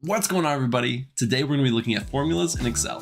What's going on, everybody? Today we're going to be looking at formulas in Excel.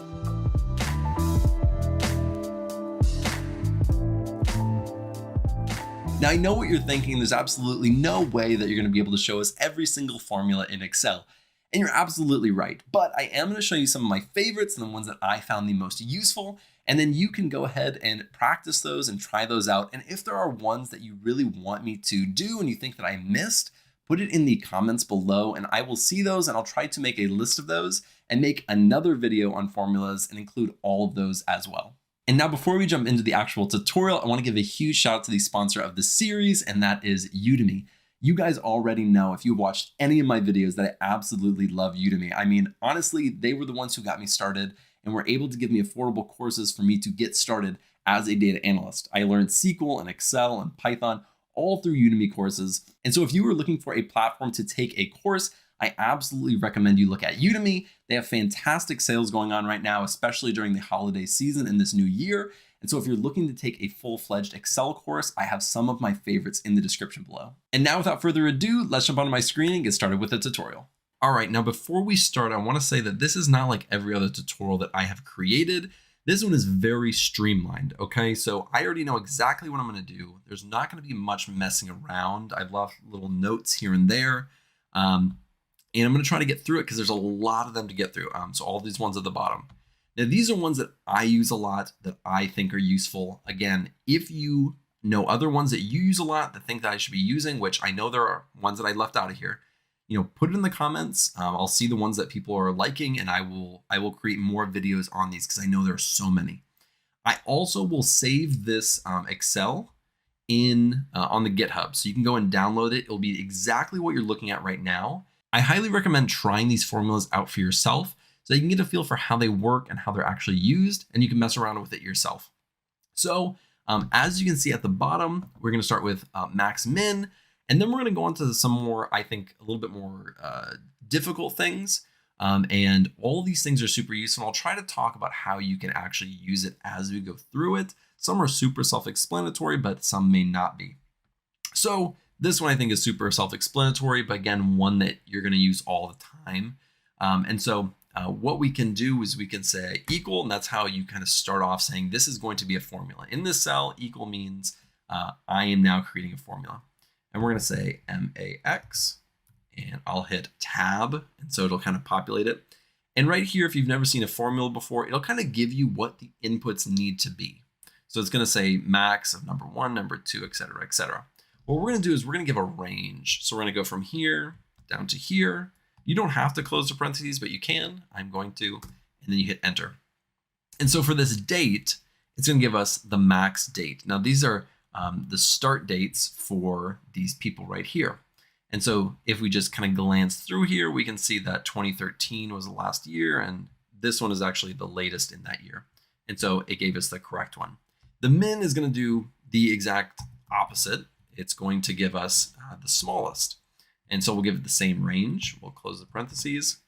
Now I know what you're thinking. There's absolutely no way that you're going to be able to show us every single formula in Excel. And you're absolutely right. But I am going to show you some of my favorites and the ones that I found the most useful. And then you can go ahead and practice those and try those out. And if there are ones that you really want me to do and you think that I missed, put it in the comments below and I will see those and I'll try to make a list of those and make another video on formulas and include all of those as well. And now before we jump into the actual tutorial, I want to give a huge shout out to the sponsor of the series, and that is Udemy. You guys already know, if you watched any of my videos, that I absolutely love Udemy. I mean, honestly, they were the ones who got me started and were able to give me affordable courses for me to get started as a data analyst. I learned SQL and Excel and Python all through Udemy courses. And so if you were looking for a platform to take a course, I absolutely recommend you look at Udemy. They have fantastic sales going on right now, especially during the holiday season in this new year. And so if you're looking to take a full-fledged Excel course, I have some of my favorites in the description below. And now without further ado, let's jump onto my screen and get started with the tutorial. All right, now before we start, I want to say that this is not like every other tutorial that I have created. This one is very streamlined, okay? So I already know exactly what I'm gonna do. There's not gonna be much messing around. I've left little notes here and there. And I'm gonna try to get through it because there's a lot of them to get through. So all these ones at the bottom. Now these are ones that I use a lot that I think are useful. Again, if you know other ones that you use a lot that think that I should be using, which I know there are ones that I left out of here, put it in the comments. I'll see the ones that people are liking and I will create more videos on these because I know there are so many. I also will save this Excel on the GitHub. So you can go and download it. It'll be exactly what you're looking at right now. I highly recommend trying these formulas out for yourself so you can get a feel for how they work and how they're actually used, and you can mess around with it yourself. So as you can see at the bottom, we're going to start with max min. And then we're going to go on to some more, I think, a little bit more difficult things. And all these things are super useful. I'll try to talk about how you can actually use it as we go through it. Some are super self-explanatory, but some may not be. So this one I think is super self-explanatory, but again, one that you're going to use all the time. And so what we can do is we can say equal, and that's how you kind of start off saying this is going to be a formula. In this cell, equal means I am now creating a formula. And we're going to say MAX, and I'll hit tab, and so it'll kind of populate it. And right here, if you've never seen a formula before, it'll kind of give you what the inputs need to be. So it's going to say max of number 1, number 2, et cetera, et cetera. What we're going to do is we're going to give a range. So we're going to go from here down to here. You don't have to close the parentheses, but you can. I'm going to, and then you hit enter. And so for this date, it's going to give us the max date. Now these are the start dates for these people right here. And so if we just kind of glance through here, we can see that 2013 was the last year, and this one is actually the latest in that year. And so it gave us the correct one. The min is going to do the exact opposite. It's going to give us the smallest. And so we'll give it the same range. We'll close the parentheses,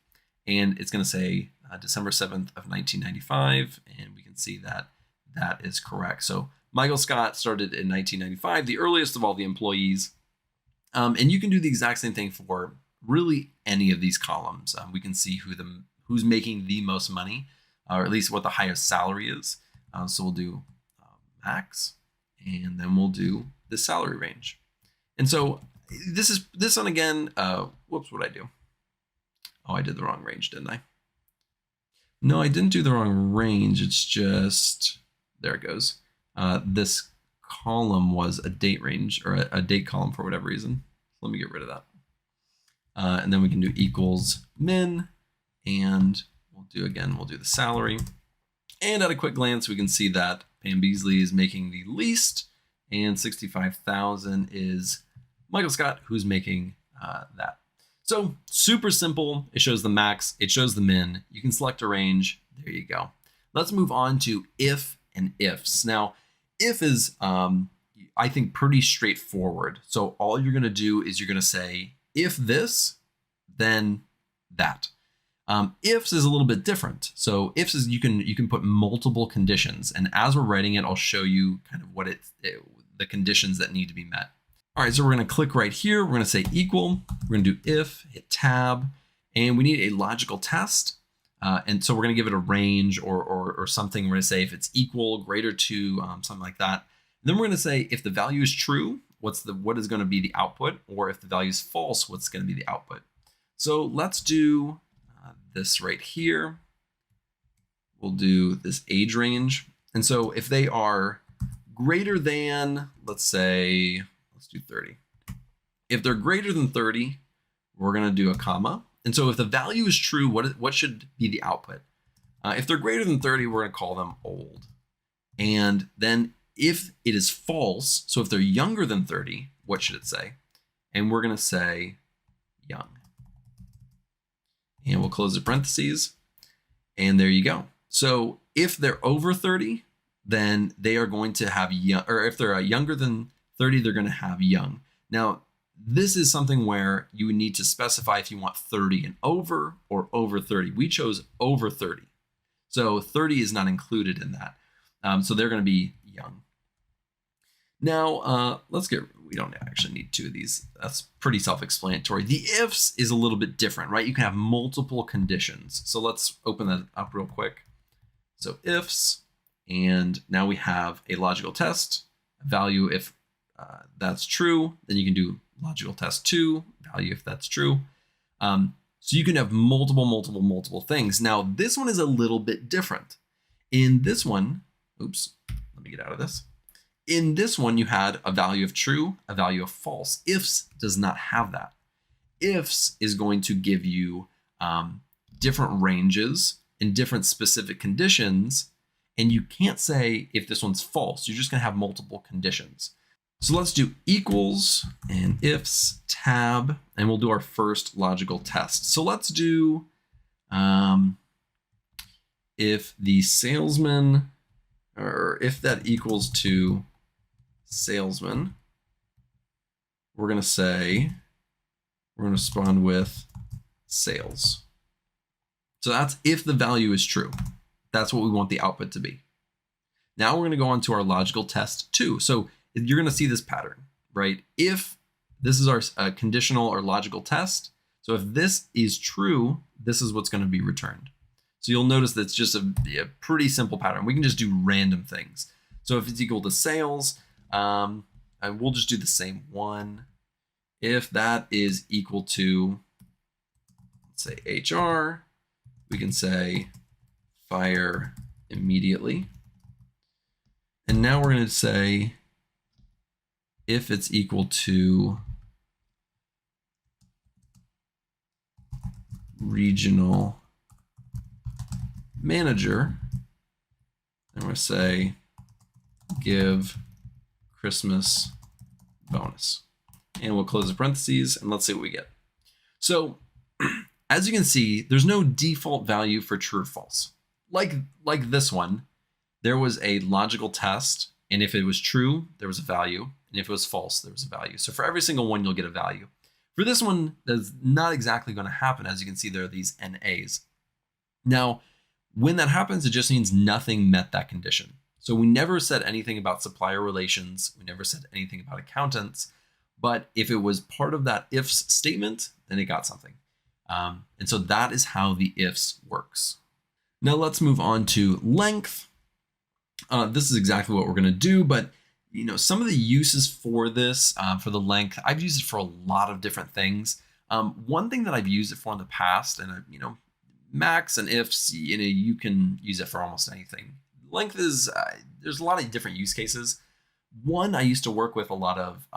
and it's going to say December 7th of 1995. And we can see that that is correct. So Michael Scott started in 1995, the earliest of all the employees. And you can do the exact same thing for really any of these columns. We can see who's making the most money, or at least what the highest salary is. So we'll do max, and then we'll do the salary range. And so this one again, whoops, what'd I do? Oh, I did the wrong range, didn't I? No, I didn't do the wrong range. It's just, there it goes. This column was a date range, or a date column for whatever reason. Let me get rid of that. And then we can do equals min, and we'll do the salary. And at a quick glance, we can see that Pam Beasley is making the least, and 65,000 is Michael Scott, who's making that. So super simple. It shows the max, it shows the min. You can select a range. There you go. Let's move on to if and ifs. Now, if is, I think, pretty straightforward. So all you're going to do is you're going to say, if this, then that. Ifs is a little bit different. So ifs is you can put multiple conditions, and as we're writing it, I'll show you kind of what the conditions that need to be met. All right, so we're going to click right here. We're going to say equal. We're going to do if, hit tab, And we need a logical test. And so we're going to give it a range or something. We're going to say if it's equal, greater to, something like that. And then we're going to say if the value is true, what is going to be the output, or if the value is false, what's going to be the output. So let's do this right here. We'll do this age range. And so if they are greater than, let's say, let's do 30. If they're greater than 30, we're going to do a comma. And so if the value is true, what should be the output? If they're greater than 30, we're going to call them old. And then if it is false, so if they're younger than 30, what should it say? And we're going to say young. And we'll close the parentheses. And there you go. So if they're over 30, then they are going to have young, or if they're younger than 30, they're going to have young. Now, this is something where you would need to specify if you want 30 and over or over 30. We chose over 30. So 30 is not included in that. So they're going to be young. Now, we don't actually need two of these. That's pretty self-explanatory. The ifs is a little bit different, right? You can have multiple conditions. So let's open that up real quick. So ifs, and now we have a logical test, value if that's true, then you can do logical test 2, value if that's true. So you can have multiple things. Now this one is a little bit different. In this one, oops, let me get out of this. In this one, you had a value of true, a value of false. Ifs does not have that. Ifs is going to give you different ranges and different specific conditions. And you can't say if this one's false. You're just going to have multiple conditions. So let's do equals and ifs tab, and we'll do our first logical test. So let's do if the salesman, or if that equals to salesman, we're going to respond with sales. So that's if the value is true. That's what we want the output to be. Now we're going to go on to our logical test 2. So you're going to see this pattern, right? If this is our conditional or logical test, so if this is true, this is what's going to be returned. So you'll notice that's just a pretty simple pattern. We can just do random things. So if it's equal to sales, and we'll just do the same one. If that is equal to, let's say HR, we can say fire immediately. And now we're going to say if it's equal to regional manager, and we're going to say give Christmas bonus. And we'll close the parentheses and let's see what we get. So as you can see, there's no default value for true or false. Like this one, there was a logical test, and if it was true, there was a value, and if it was false, there was a value. So for every single one, you'll get a value. For this one, that's not exactly going to happen. As you can see, there are these NAs. Now, when that happens, it just means nothing met that condition. So we never said anything about supplier relations. We never said anything about accountants. But if it was part of that ifs statement, then it got something. And so that is how the ifs works. Now let's move on to length. This is exactly what we're going to do, but some of the uses for this, for the length, I've used it for a lot of different things. One thing that I've used it for in the past, and max and ifs, you can use it for almost anything. Length is, there's a lot of different use cases. One, I used to work with a lot of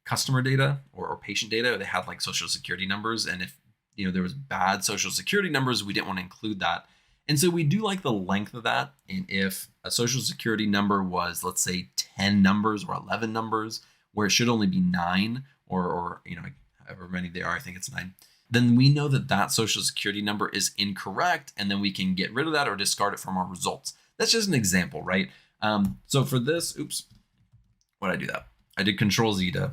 customer data or patient data. They had like social security numbers, and if there was bad social security numbers, we didn't want to include that. And so we do like the length of that. And if a social security number was, let's say 10 numbers or 11 numbers, where it should only be 9 or however many they are, I think it's 9, then we know that that social security number is incorrect. And then we can get rid of that or discard it from our results. That's just an example, right? So for this, oops, why did I do that? I did Control Z to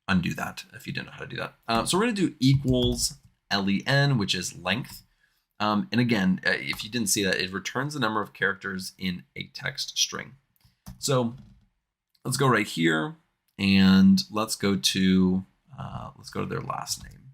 undo that if you didn't know how to do that. So we're going to do equals len, which is length. And again, if you didn't see that, it returns the number of characters in a text string. So let's go right here and let's go to their last name,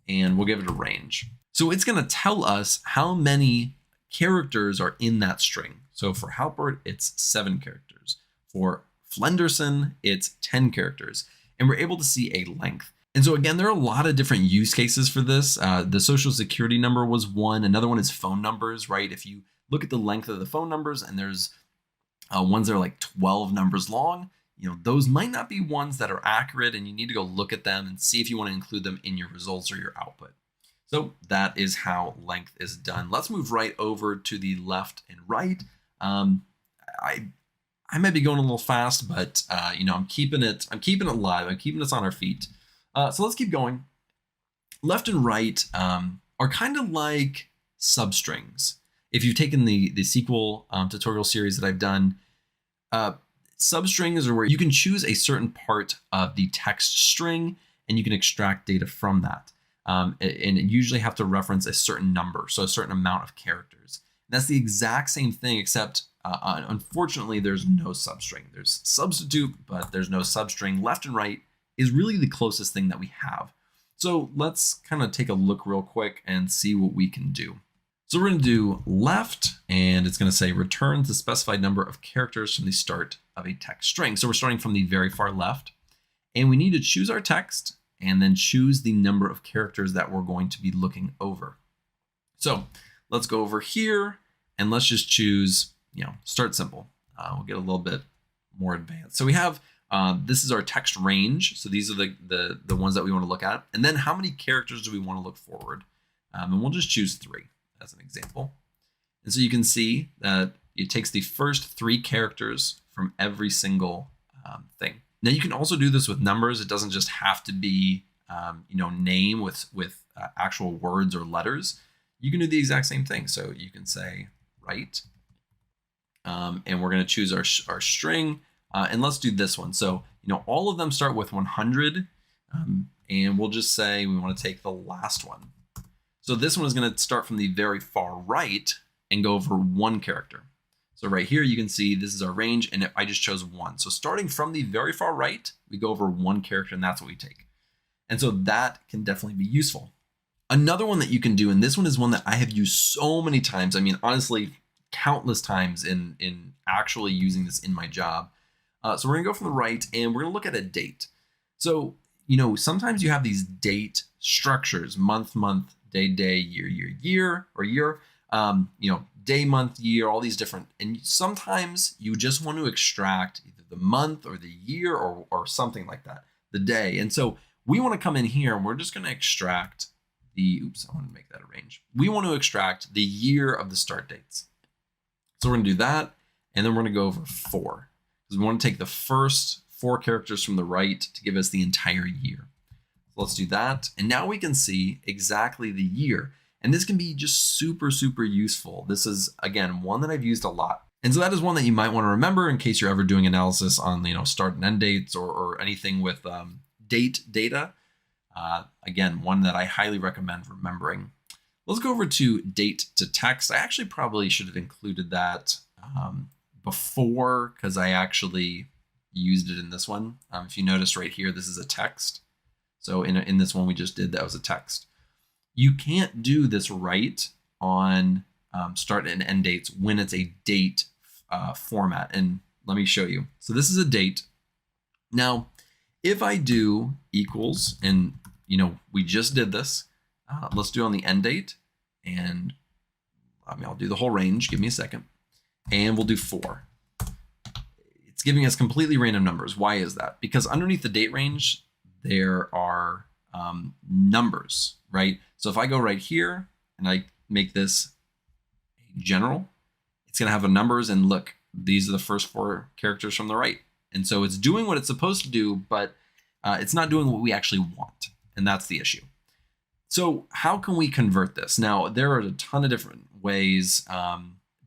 and we'll give it a range. So it's going to tell us how many characters are in that string. So for Halpert, it's 7 characters. For Flenderson, it's 10 characters. And we're able to see a length. And so again, there are a lot of different use cases for this. The social security number was one. Another one is phone numbers, right? If you look at the length of the phone numbers and there's ones that are like 12 numbers long, those might not be ones that are accurate, and you need to go look at them and see if you want to include them in your results or your output. So that is how length is done. Let's move right over to the left and right. I might be going a little fast, but I'm keeping it live. I'm keeping us on our feet. So let's keep going. Left and right are kind of like substrings. If you've taken the SQL tutorial series that I've done, substrings are where you can choose a certain part of the text string and you can extract data from that. And it usually have to reference a certain number, so a certain amount of characters. And that's the exact same thing, except unfortunately, there's no substring. There's substitute, but there's no substring. Left and right is really the closest thing that we have. So let's kind of take a look real quick and see what we can do. So we're going to do left, and it's going to say return the specified number of characters from the start of a text string. So we're starting from the very far left, and we need to choose our text and then choose the number of characters that we're going to be looking over. So let's go over here and let's just choose, start simple. We'll get a little bit more advanced. So we have, this is our text range. So these are the ones that we want to look at. And then how many characters do we want to look forward? And we'll just choose 3 as an example. And so you can see that it takes the first 3 characters from every single thing. Now you can also do this with numbers. It doesn't just have to be, name with actual words or letters. You can do the exact same thing. So you can say right, and we're going to choose our string, and let's do this one. So all of them start with 100, and we'll just say we want to take the last one. So this one is going to start from the very far right and go over 1 character. So right here, you can see this is our range, and I just chose 1. So starting from the very far right, we go over 1 character, and that's what we take. And so that can definitely be useful. Another one that you can do, and this one is one that I have used so many times. I mean, honestly, countless times in actually using this in my job. So we're going to go from the right, and we're going to look at a date. So, sometimes you have these date structures, month, day, year, or year, day, month, year, all these different, and sometimes you just want to extract either the month or the year or something like that, the day. And so we want to come in here and we're just going to extract I want to make that a range. We want to extract the year of the start dates. So we're going to do that. And then we're going to go over 4 because we want to take the first 4 characters from the right to give us the entire year. So let's do that. And now we can see exactly the year. And this can be just super, super useful. This is, again, one that I've used a lot. And so that is one that you might want to remember in case you're ever doing analysis on, start and end dates or anything with date data. Again, one that I highly recommend remembering. Let's go over to date to text. I actually probably should have included that before because I actually used it in this one. If you notice right here, this is a text. So in this one we just did, that was a text. You can't do this right on start and end dates when it's a date format. And let me show you. So this is a date. Now, if I do equals, and we just did this, let's do it on the end date. And I'll do the whole range. Give me a second. And we'll do 4. It's giving us completely random numbers. Why is that? Because underneath the date range, there are numbers, right? So if I go right here and I make this general, it's going to have a numbers, and look, these are the first 4 characters from the right. And so it's doing what it's supposed to do, but it's not doing what we actually want. And that's the issue. So how can we convert this? Now, there are a ton of different ways,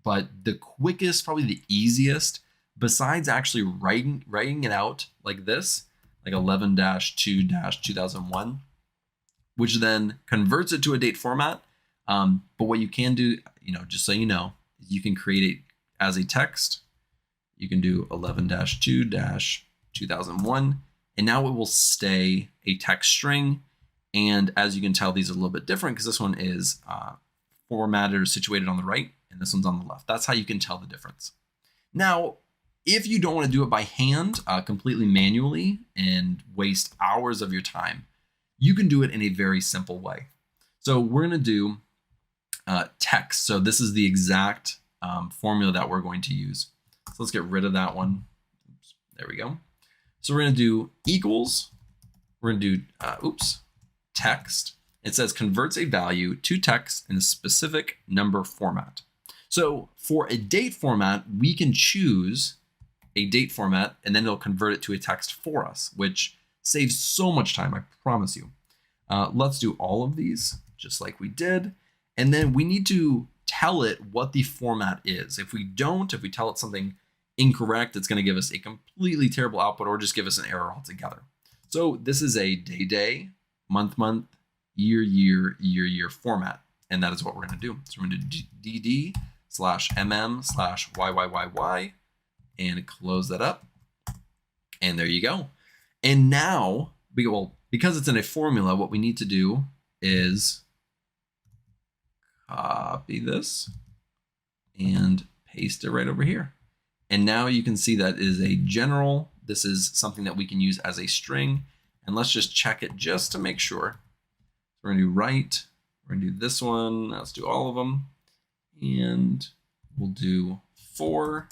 but the quickest, probably the easiest, besides actually writing it out like this, like 11-2-2001, which then converts it to a date format. But what you can do, just so you know, you can create it as a text. You can do 11-2-2001, and now it will stay a text string. And as you can tell, these are a little bit different because this one is formatted or situated on the right, and this one's on the left. That's how you can tell the difference. Now, if you don't want to do it by hand, completely manually, and waste hours of your time, you can do it in a very simple way. So we're going to do text. So this is the exact formula that we're going to use. So let's get rid of that one. Oops, there we go. So we're going to do equals. We're going to do, text. It says converts a value to text in a specific number format. So for a date format, we can choose a date format and then it'll convert it to a text for us, which saves so much time, I promise you. Let's do all of these just like we did. And then we need to tell it what the format is. If we tell it something incorrect, it's going to give us a completely terrible output or just give us an error altogether. So this is a day, month, year format. And that is what we're going to do. So we're going to do dd/mm/yyyy and close that up. And there you go. And now, because it's in a formula, what we need to do is copy this and paste it right over here. And now you can see that is a general. This is something that we can use as a string. And let's just check it just to make sure. So we're going to do right. We're going to do this one. Let's do all of them. And we'll do 4.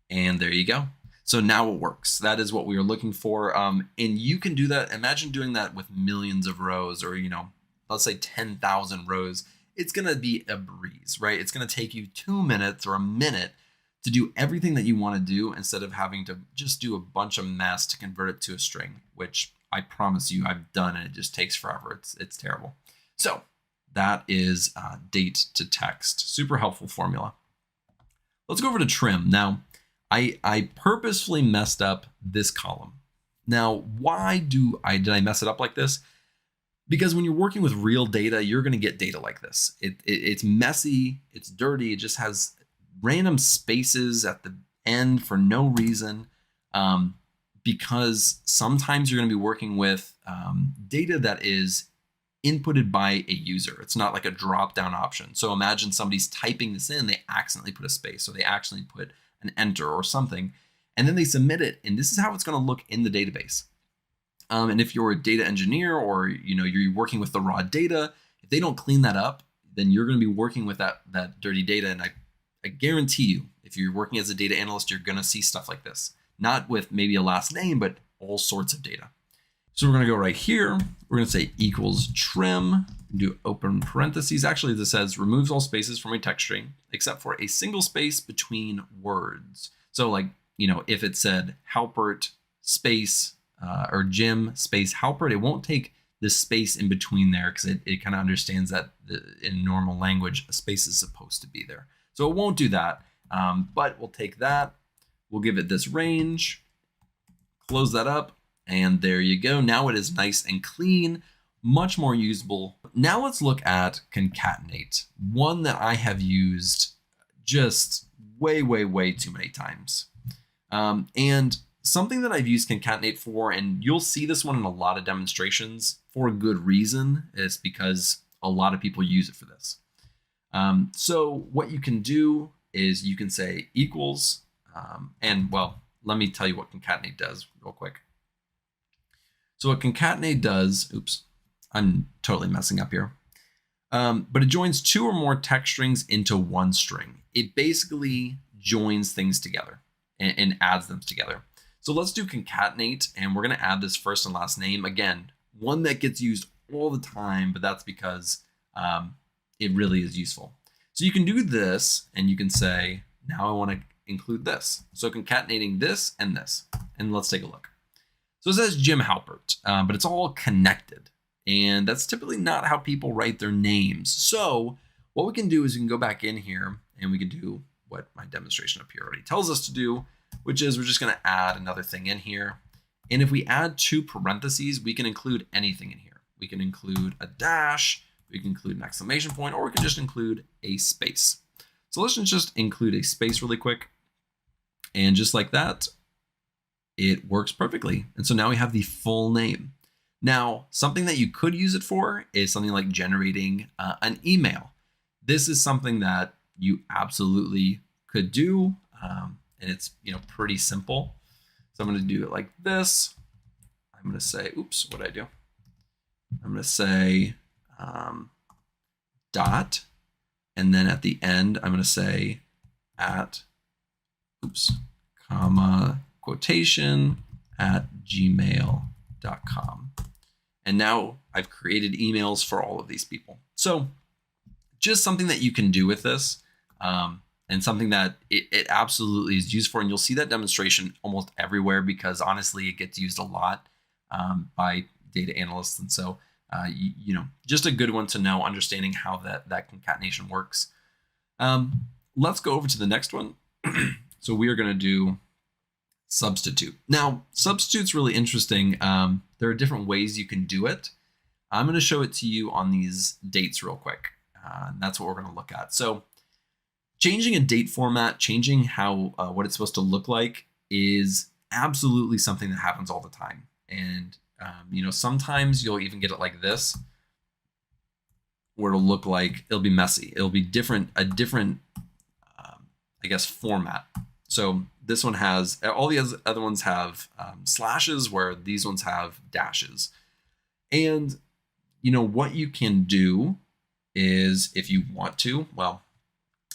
And there you go. So now it works. That is what we were looking for. And you can do that. Imagine doing that with millions of rows or, let's say 10,000 rows. It's going to be a breeze, right? It's going to take you 2 minutes or a minute to do everything that you want to do instead of having to just do a bunch of mess to convert it to a string, which I promise you I've done and it just takes forever. It's terrible. So that is date to text. Super helpful formula. Let's go over to trim. Now, I purposefully messed up this column. Now, why did I mess it up like this? Because when you're working with real data, you're going to get data like this. It's messy, it's dirty, it just has random spaces at the end for no reason. Because sometimes you're going to be working with data that is inputted by a user. It's not like a drop-down option. So imagine somebody's typing this in, they accidentally put a space, so they accidentally put an enter or something, and then they submit it, and this is how it's going to look in the database. And if you're a data engineer or you're working with the raw data, if they don't clean that up, then you're going to be working with that dirty data. And I guarantee you, if you're working as a data analyst, you're going to see stuff like this. Not with maybe a last name, but all sorts of data. So we're going to go right here. We're going to say equals trim, do open parentheses. Actually, this says removes all spaces from a text string except for a single space between words. So like, if it said Halpert space or Jim space Halpert, it won't take this space in between there because it kind of understands that in normal language, a space is supposed to be there. So it won't do that, but we'll take that. We'll give it this range, close that up, and there you go. Now it is nice and clean, much more usable. Now let's look at concatenate, one that I have used just way too many times. And something that I've used concatenate for, and you'll see this one in a lot of demonstrations for a good reason, is because a lot of people use it for this. So what you can do is you can say equals, let me tell you what concatenate does real quick. So what concatenate does, oops, I'm totally messing up here. But it joins 2 or more text strings into one string. It basically joins things together and adds them together. So let's do concatenate, and we're going to add this first and last name. Again, one that gets used all the time, but that's because it really is useful. So you can do this, and you can say, now I want to include this. So concatenating this, and let's take a look. So it says Jim Halpert, but it's all connected. And that's typically not how people write their names. So what we can do is we can go back in here and we can do what my demonstration up here already tells us to do, which is we're just going to add another thing in here. And if we add 2 parentheses, we can include anything in here. We can include a dash, we can include an exclamation point, or we can just include a space. So let's just include a space really quick. And just like that, it works perfectly. And so now we have the full name. Now, something that you could use it for is something like generating an email. This is something that you absolutely could do, and it's pretty simple. So I'm going to do it like this. I'm going to say, oops, what did I do? I'm going to say dot, and then at the end, I'm going to say at, oops, comma, quotation at gmail.com. And now I've created emails for all of these people. So just something that you can do with this, and something that it absolutely is used for. And you'll see that demonstration almost everywhere because honestly, it gets used a lot by data analysts. And so, just a good one to know, understanding how that concatenation works. Let's go over to the next one. So we are going to do substitute. Now, substitute's really interesting. There are different ways you can do it. I'm going to show it to you on these dates real quick. And that's what we're going to look at. So changing a date format, changing how what it's supposed to look like is absolutely something that happens all the time. And, sometimes you'll even get it like this, where it'll look like it'll be messy. It'll be a different, format. So this one has, all the other ones have slashes, where these ones have dashes. And, what you can do is, if you want to, well,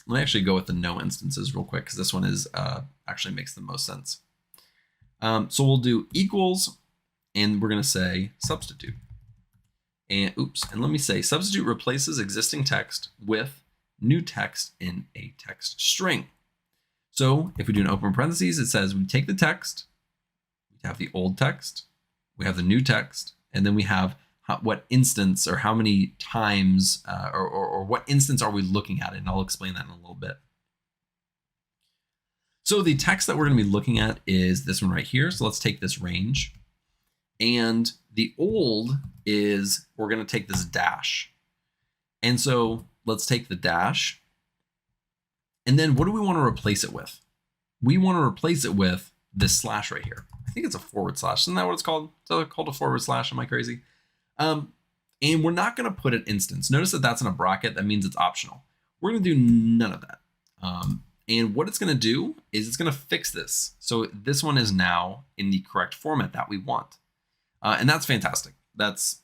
let me actually go with the no instances real quick, because this one is actually makes the most sense. So we'll do equals, and we're going to say substitute. And let me say substitute replaces existing text with new text in a text string. So if we do an open parentheses, it says we take the text, we have the old text, we have the new text, and then we have what instance or how many times or what instance are we looking at? And I'll explain that in a little bit. So the text that we're going to be looking at is this one right here. So let's take this range. And the old is, we're going to take this dash. And so let's take the dash. And then what do we want to replace it with? We want to replace it with this slash right here. I think it's a forward slash. Isn't that what it's called? Is that called a forward slash? Am I crazy? And we're not going to put an instance. Notice that that's in a bracket. That means it's optional. We're going to do none of that. And what it's going to do is it's going to fix this. So this one is now in the correct format that we want. And that's fantastic. That's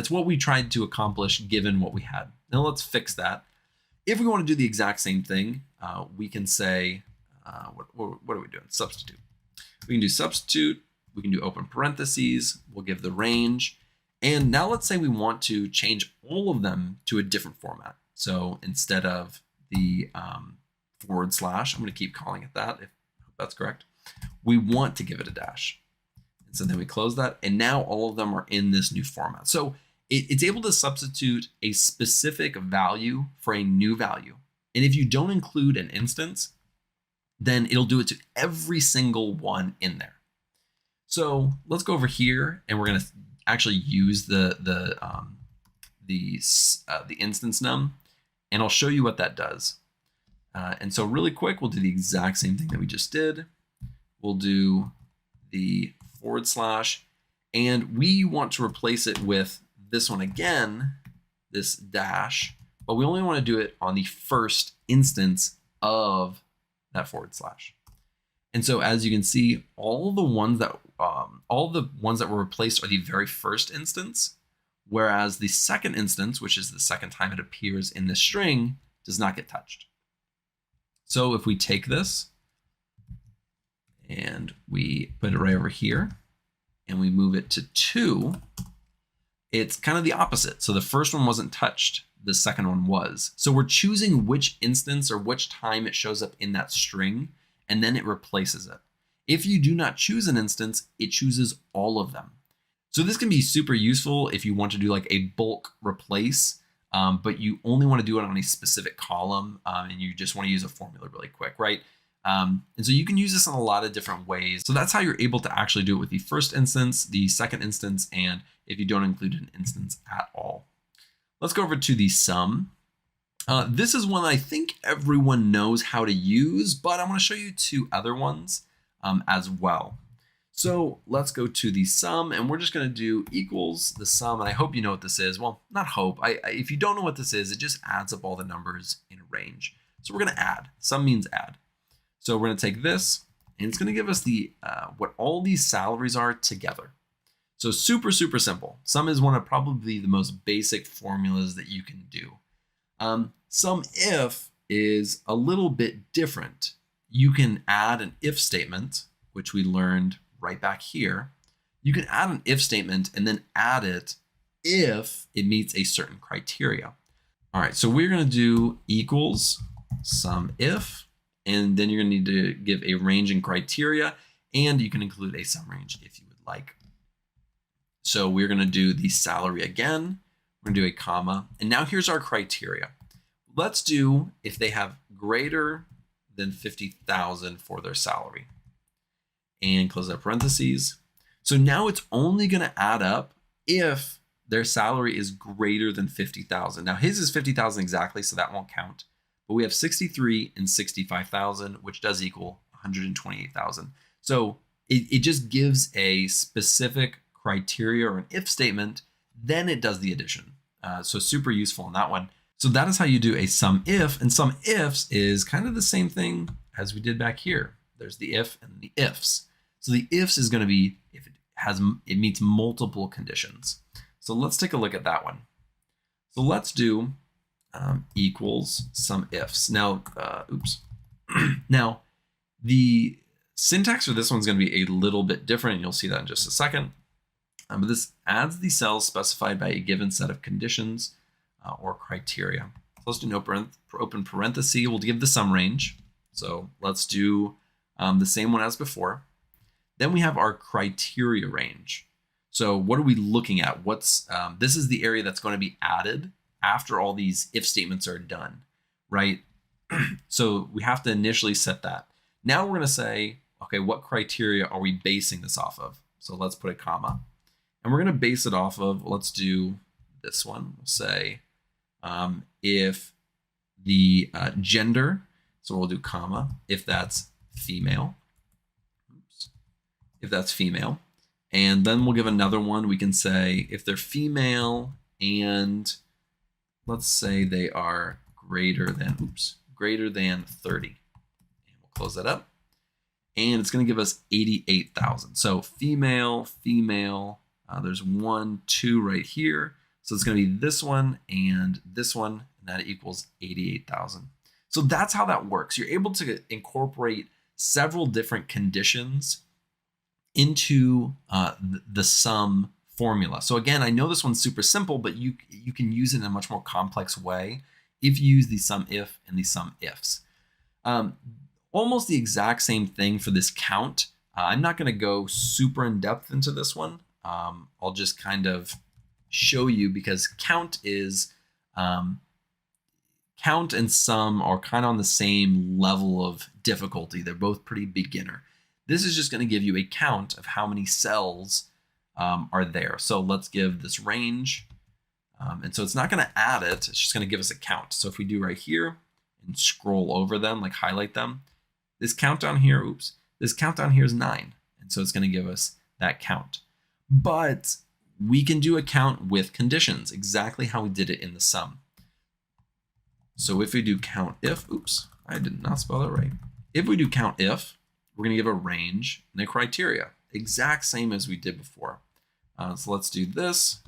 what we tried to accomplish given what we had. Now let's fix that. If we want to do the exact same thing, we can say, what are we doing? Substitute. We can do substitute. We can do open parentheses. We'll give the range. And now let's say we want to change all of them to a different format. So instead of the forward slash, I'm going to keep calling it that, if that's correct. We want to give it a dash. And so then we close that. And now all of them are in this new format. So it's able to substitute a specific value for a new value. And if you don't include an instance, then it'll do it to every single one in there. So let's go over here, and we're going to actually use the instance num, and I'll show you what that does. And so really quick, we'll do the exact same thing that we just did. We'll do the forward slash, and we want to replace it with this one again, this dash, but we only want to do it on the first instance of that forward slash. And so as you can see, all the ones that were replaced are the very first instance, whereas the second instance, which is the second time it appears in this string, does not get touched. So if we take this and we put it right over here and we move it to 2, it's kind of the opposite. So the first one wasn't touched, the second one was. So we're choosing which instance or which time it shows up in that string, and then it replaces it. If you do not choose an instance, it chooses all of them. So this can be super useful if you want to do like a bulk replace, but you only want to do it on a specific column, and you just want to use a formula really quick, right? And so you can use this in a lot of different ways. So that's how you're able to actually do it with the first instance, the second instance, and if you don't include an instance at all. Let's go over to the sum. This is one I think everyone knows how to use, but I want to show you 2 other ones as well. So let's go to the sum, and we're just going to do equals the sum. And I hope you know what this is. Well, not hope. If you don't know what this is, it just adds up all the numbers in a range. So we're going to add. Sum means add. So we're going to take this, and it's going to give us the what all these salaries are together. So super, super simple. Sum is one of probably the most basic formulas that you can do. Sum if is a little bit different. You can add an if statement, which we learned right back here. You can add an if statement and then add it if it meets a certain criteria. All right, so we're going to do equals sum if, and then you're going to need to give a range and criteria, and you can include a sum range if you would like. So we're going to do the salary again. We're going to do a comma, and now here's our criteria. Let's do if they have greater than 50,000 for their salary, and close that parentheses. So now it's only going to add up if their salary is greater than 50,000. Now his is 50,000 exactly, so that won't count. But we have 63 and 65,000, which does equal 128,000. So it just gives a specific criteria or an if statement, then it does the addition. So super useful in that one. So that is how you do a sum if, and sum ifs is kind of the same thing as we did back here. There's the if and the ifs. So the ifs is going to be if it meets multiple conditions. So let's take a look at that one. So let's do equals sum ifs. Now, now the syntax for this one's going to be a little bit different, and you'll see that in just a second. But this adds the cells specified by a given set of conditions or criteria. So let's do an open parenthesis. We'll give the sum range. So let's do the same one as before. Then we have our criteria range. So what are we looking at? This is the area that's going to be added after all these if statements are done, right? So we have to initially set that. Now we're going to say, okay, what criteria are we basing this off of? So let's put a comma. And we're going to base it off of, let's do this one. We'll say if the gender, so we'll do comma, if that's female. If that's female. And then we'll give another one. We can say if they're female and let's say they are greater than 30. And we'll close that up. And it's going to give us 88,000. So female, there's 1, 2 right here. So it's going to be this one, and that equals 88,000. So that's how that works. You're able to incorporate several different conditions into the sum formula. So again, I know this one's super simple, but you can use it in a much more complex way if you use the sum if and the sum ifs. Almost the exact same thing for this count. I'm not going to go super in depth into this one. I'll just kind of show you, because count and sum are kind of on the same level of difficulty. They're both pretty beginner. This is just going to give you a count of how many cells are there. So let's give this range. And so it's not going to add it. It's just going to give us a count. So if we do right here and scroll over them, like highlight them, this count down here, this count down here is 9. And so it's going to give us that count. But we can do a count with conditions, exactly how we did it in the sum. So if we do count if, I did not spell that right. If we do count if, we're going to give a range and a criteria, exact same as we did before. So let's do this.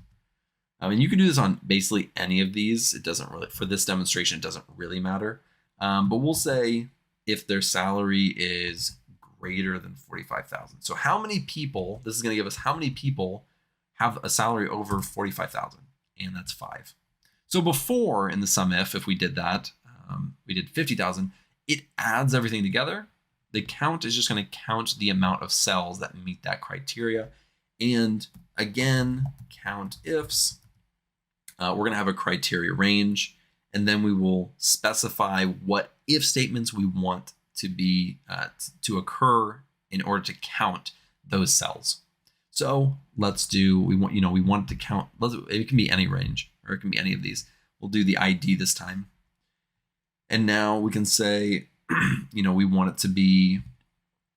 I mean, you can do this on basically any of these. It doesn't really, for this demonstration, it doesn't really matter. But we'll say if their salary is greater than 45,000. So how many people, this is going to give us how many people have a salary over 45,000, and that's 5. So before in the sum if we did that, we did 50,000, it adds everything together. The count is just going to count the amount of cells that meet that criteria. And again, count ifs, we're going to have a criteria range, and then we will specify what if statements we want to be to occur in order to count those cells. So let's do, we want it to count, it can be any range, or it can be any of these. We'll do the ID this time. And now we can say, we want it to be,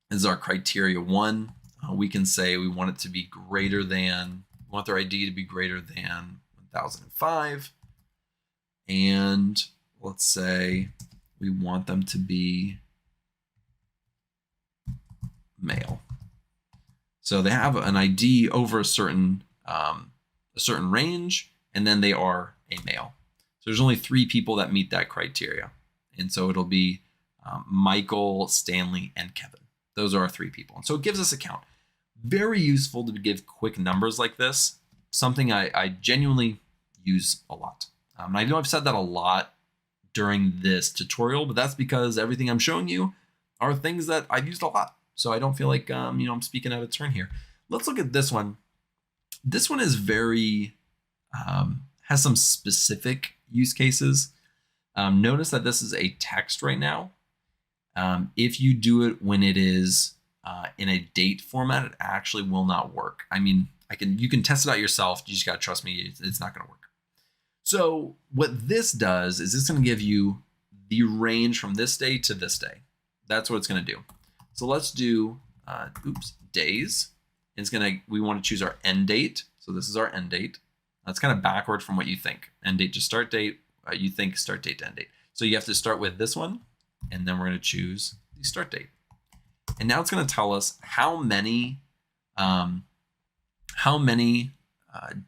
this is our criteria 1. we can say we want it to be greater than, we want their ID to be greater than 1005. And let's say we want them to be male. So they have an ID over a certain range, and then they are a male. So there's only 3 people that meet that criteria. And so it'll be Michael, Stanley, and Kevin. Those are our 3 people. And so it gives us a count. Very useful to give quick numbers like this. Something I genuinely use a lot. And I know I've said that a lot during this tutorial, but that's because everything I'm showing you are things that I've used a lot. So I don't feel like I'm speaking out of turn here. Let's look at this one. This one is very, has some specific use cases. Notice that this is a text right now. If you do it when it is in a date format, it actually will not work. I mean, you can test it out yourself. You just gotta trust me, it's not gonna work. So what this does is it's gonna give you the range from this day to this day. That's what it's gonna do. So let's do, days. We wanna choose our end date. So this is our end date. That's kind of backward from what you think. End date to start date, you think start date to end date. So you have to start with this one, and then we're gonna choose the start date. And now it's gonna tell us how many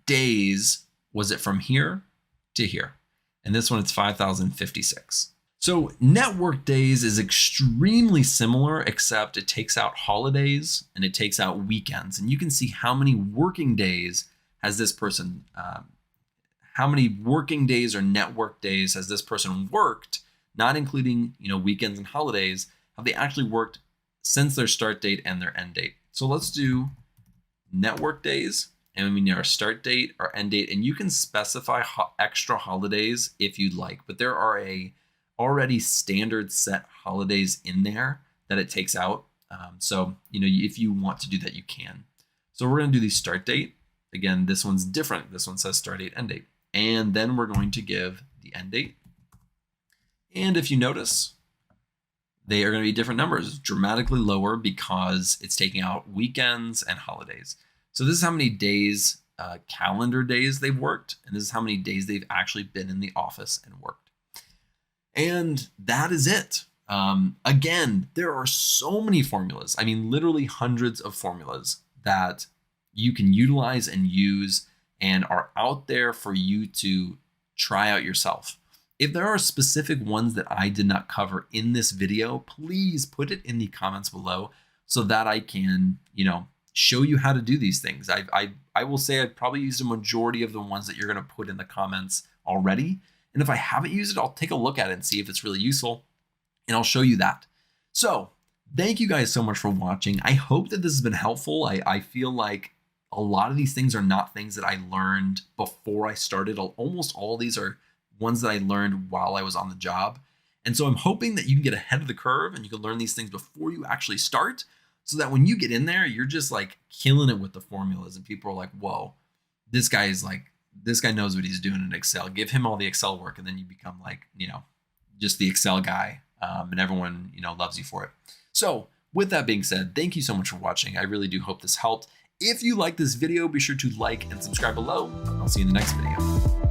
days was it from here to here. And this one, it's 5,056. So network days is extremely similar, except it takes out holidays and it takes out weekends. And you can see how many working days has this person, how many working days or network days has this person worked, not including weekends and holidays, have they actually worked since their start date and their end date. So let's do network days, and we need our start date, our end date, and you can specify extra holidays if you'd like, but there are already standard set holidays in there that it takes out. So if you want to do that, you can. So we're gonna do the start date. Again, this one's different. This one says start date, end date. And then we're going to give the end date. And if you notice, they are going to be different numbers, dramatically lower because it's taking out weekends and holidays. So this is how many days, calendar days they've worked, and this is how many days they've actually been in the office and worked. And that is it. Again, there are so many formulas. I mean, literally hundreds of formulas that you can utilize and use and are out there for you to try out yourself. If there are specific ones that I did not cover in this video, please put it in the comments below so that I can, show you how to do these things. I will say I've probably used a majority of the ones that you're going to put in the comments already. And if I haven't used it, I'll take a look at it and see if it's really useful, and I'll show you that. So thank you guys so much for watching. I hope that this has been helpful. I feel like a lot of these things are not things that I learned before I started. Almost all of these are ones that I learned while I was on the job. And so I'm hoping that you can get ahead of the curve and you can learn these things before you actually start, so that when you get in there, you're just like killing it with the formulas and people are like, whoa, this guy knows what he's doing in Excel. Give him all the Excel work. And then you become like, just the Excel guy, and everyone, loves you for it. So with that being said, thank you so much for watching. I really do hope this helped. If you like this video, be sure to like and subscribe below. I'll see you in the next video.